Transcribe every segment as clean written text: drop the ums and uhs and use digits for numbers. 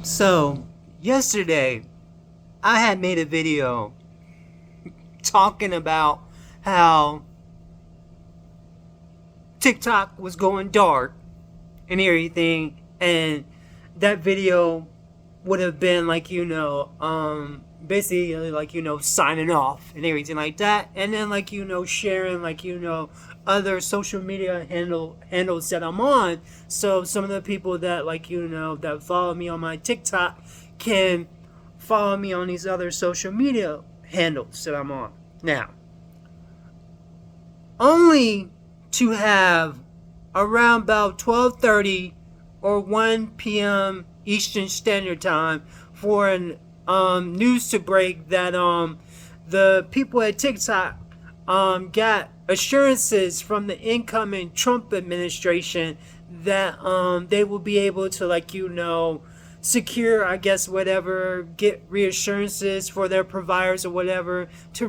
So, yesterday, I had made a video talking about how TikTok was going dark and everything, and that video would have been basically signing off and everything like that, and then sharing other social media handles that I'm on, so some of the people that that follow me on my TikTok can follow me on these other social media handles that I'm on. Now, only to have around about 12:30 or 1 p.m. Eastern Standard Time for an news to break that the people at TikTok got assurances from the incoming Trump administration that they will be able to secure, I guess, whatever, get reassurances for their providers or whatever to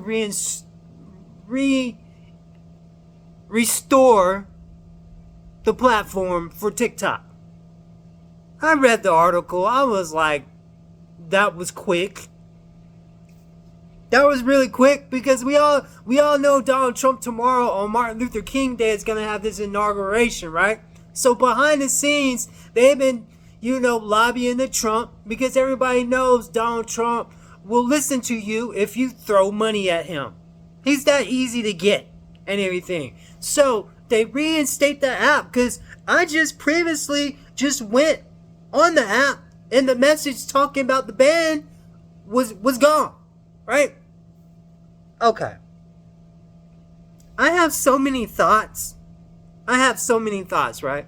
restore the platform for TikTok. I read the article. I was like, that was quick. That was really quick, because we all know Donald Trump tomorrow on Martin Luther King Day is going to have this inauguration, right? So behind the scenes, they've been, lobbying the Trump, because everybody knows Donald Trump will listen to you if you throw money at him. He's that easy to get and everything. So they reinstate the app, because I just previously just went on the app and the message talking about the ban was gone, right? Okay. I have so many thoughts, right?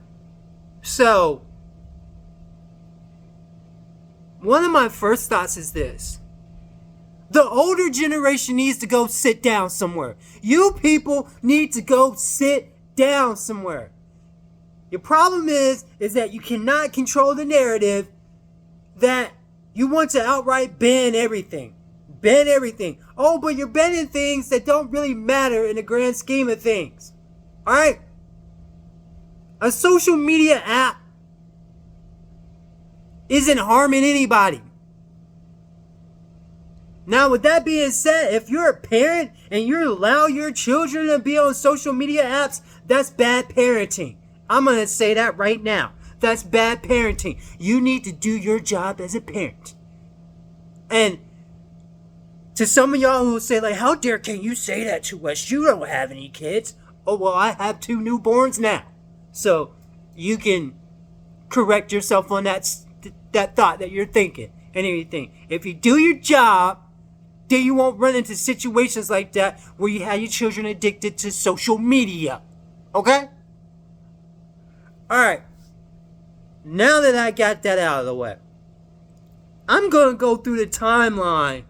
So, one of my first thoughts is this. The older generation needs to go sit down somewhere. You people need to go sit down somewhere. Your problem is that you cannot control the narrative, that you want to outright ban everything. Ban everything. Oh, but you're banning things that don't really matter in the grand scheme of things. Alright? A social media app isn't harming anybody. Now, with that being said, if you're a parent and you allow your children to be on social media apps, that's bad parenting. I'm going to say that right now. That's bad parenting. You need to do your job as a parent. And to some of y'all who say, how dare can you say that to us? You don't have any kids. Oh, well, I have 2 newborns now. So you can correct yourself on that thought that you're thinking and everything. If you do your job, then you won't run into situations like that where you have your children addicted to social media. Okay? Alright. Now that I got that out of the way, I'm going to go through the timeline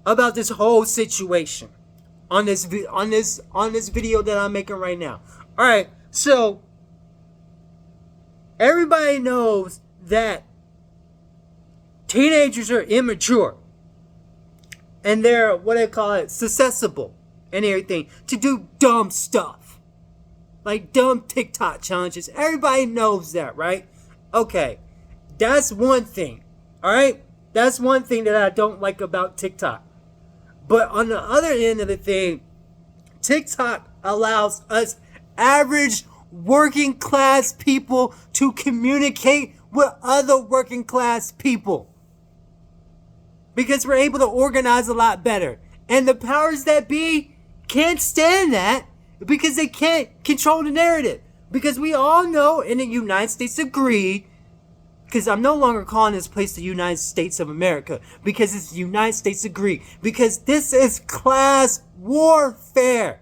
about this whole situation on this video that I'm making right now. Alright, so everybody knows that teenagers are immature. And they're, susceptible and everything to do dumb stuff. Like dumb TikTok challenges. Everybody knows that, right? Okay. That's one thing. Alright? That's one thing that I don't like about TikTok. But on the other end of the thing, TikTok allows us average working class people to communicate with other working class people. Because we're able to organize a lot better. And the powers that be can't stand that, because they can't control the narrative. Because we all know, and the United States agree, because I'm no longer calling this place the United States of America, because it's the United States agree. Because this is class warfare.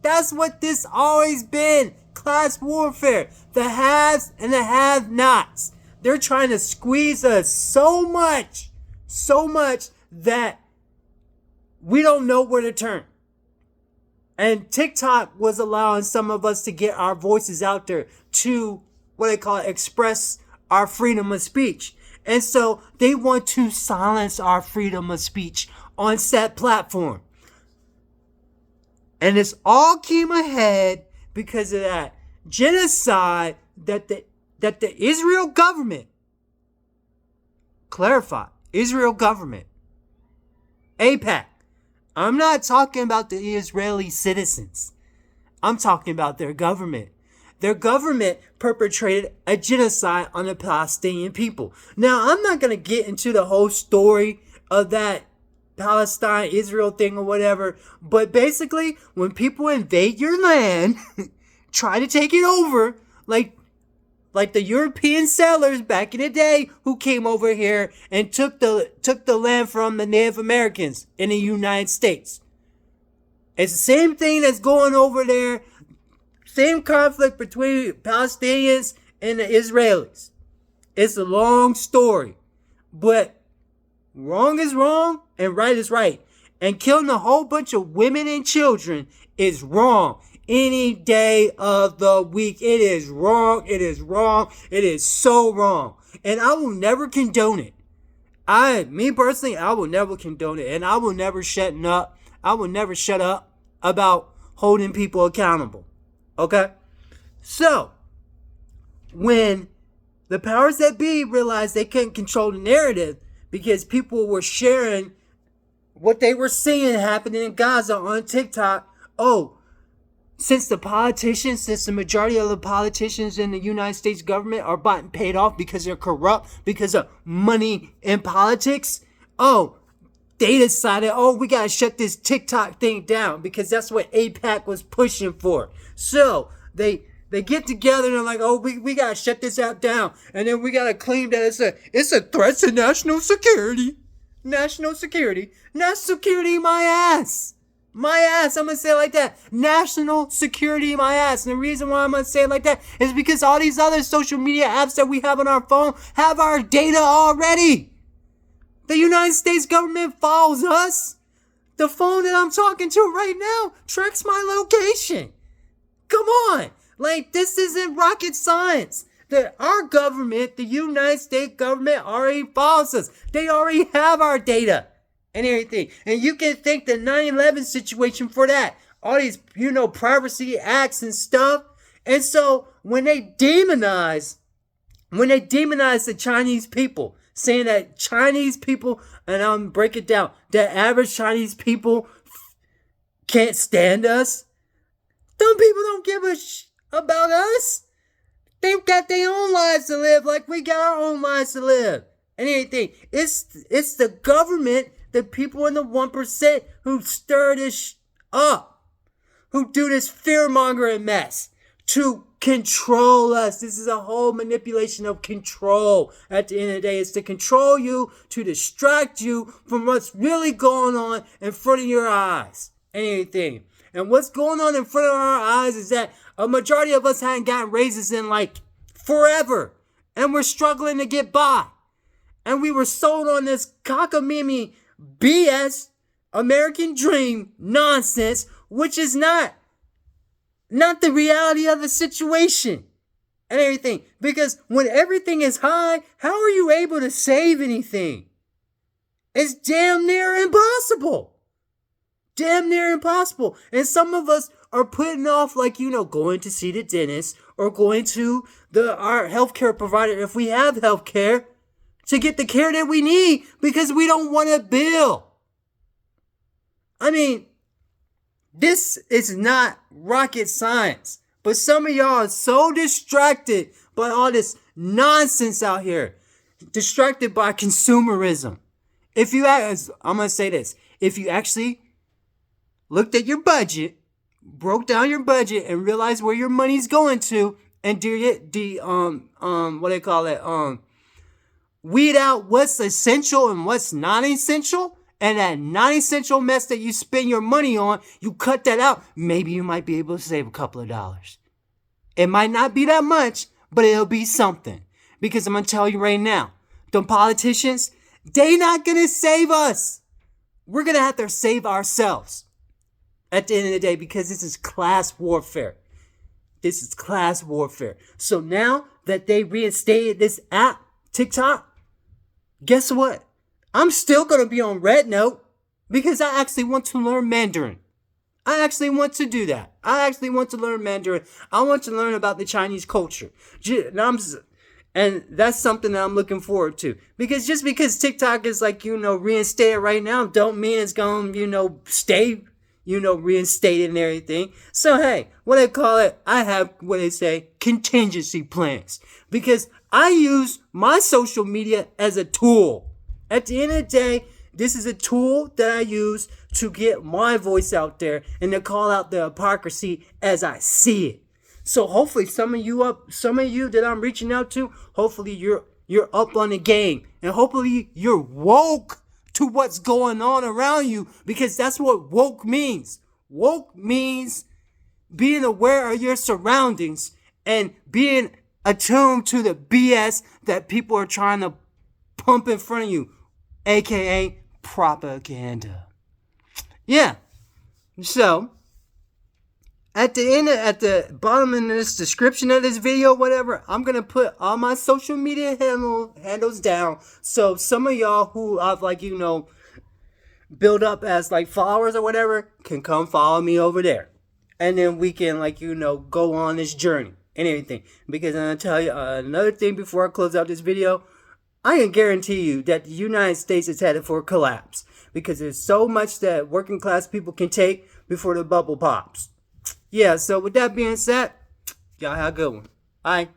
That's what this always been. Class warfare. The haves and the have-nots. They're trying to squeeze us so much that we don't know where to turn. And TikTok was allowing some of us to get our voices out there to express our freedom of speech. And so they want to silence our freedom of speech on said platform. And this all came ahead because of that genocide that the Israel government Clarify. Israel government. AIPAC. I'm not talking about the Israeli citizens. I'm talking about their government. Their government perpetrated a genocide on the Palestinian people. Now, I'm not going to get into the whole story of that Palestine-Israel thing or whatever, but basically, when people invade your land, try to take it over, like the European settlers back in the day who came over here and took the land from the Native Americans in the United States. It's the same thing that's going over there. Same conflict between Palestinians and the Israelis. It's a long story. But wrong is wrong and right is right. And killing a whole bunch of women and children is wrong. Any day of the week. It is wrong. It is wrong. It is so wrong. And I will never condone it. Me personally, I will never condone it. And I will never shut up. I will never shut up about holding people accountable. Okay? So, when the powers that be realized they couldn't control the narrative because people were sharing what they were seeing happening in Gaza on TikTok, since the majority of the politicians in the United States government are bought and paid off because they're corrupt, because of money in politics, they decided, we got to shut this TikTok thing down because that's what AIPAC was pushing for. So they get together and they're like, we got to shut this out down. And then we got to claim that it's a threat to national security. National security. National security, my ass. My ass. I'm going to say it like that. National security, my ass. And the reason why I'm going to say it like that is because all these other social media apps that we have on our phone have our data already. The United States government follows us. The phone that I'm talking to right now tracks my location. Come on. Like, this isn't rocket science. Our government, the United States government, already follows us. They already have our data and everything. And you can thank the 9/11 situation for that. All these, privacy acts and stuff. And so, when they demonize the Chinese people, saying that Chinese people, and I'm break it down, that average Chinese people can't stand us. Them people don't give a about us. They've got their own lives to live like we got our own lives to live. And anything. It's the government, the people in the 1% who stir this up, who do this fear-mongering mess to control us. This is a whole manipulation of control. At the end of the day, it's to control you, to distract you from what's really going on in front of your eyes. Anything. And what's going on in front of our eyes is that a majority of us hadn't gotten raises in forever. And we're struggling to get by. And we were sold on this cockamamie BS American dream nonsense, which is not the reality of the situation and everything. Because when everything is high, how are you able to save anything? It's damn near impossible. Damn near impossible. And some of us are putting off, going to see the dentist or going to our healthcare provider if we have healthcare to get the care that we need because we don't want a bill. I mean, this is not rocket science, but some of y'all are so distracted by all this nonsense out here, distracted by consumerism. I'm going to say this, if you actually looked at your budget, broke down your budget and realized where your money's going to and weed out what's essential and what's not essential, and that non-essential mess that you spend your money on, you cut that out, maybe you might be able to save a couple of dollars. It might not be that much, but it'll be something. Because I'm going to tell you right now, them politicians, they not going to save us. We're going to have to save ourselves at the end of the day because this is class warfare. This is class warfare. So now that they reinstated this app, TikTok, guess what? I'm still going to be on Red Note because I actually want to learn Mandarin. I actually want to do that. I actually want to learn Mandarin. I want to learn about the Chinese culture. And that's something that I'm looking forward to. Because just because TikTok is like, reinstated right now, don't mean it's going to, stay, reinstated and everything. So, hey, what they call it, I have what they say, contingency plans. Because I use my social media as a tool. At the end of the day, this is a tool that I use to get my voice out there and to call out the hypocrisy as I see it. So hopefully some of you that I'm reaching out to, hopefully you're up on the game. And hopefully you're woke to what's going on around you, because that's what woke means. Woke means being aware of your surroundings and being attuned to the BS that people are trying to pump in front of you, aka propaganda. Yeah. So at the bottom of this description of this video, whatever, I'm gonna put all my social media handles down, so some of y'all who I've build up as followers or whatever can come follow me over there, and then we can go on this journey and everything. Because I'm gonna tell you another thing before I close out this video. I can guarantee you that the United States is headed for a collapse, because there's so much that working class people can take before the bubble pops. Yeah, so with that being said, y'all have a good one. Bye.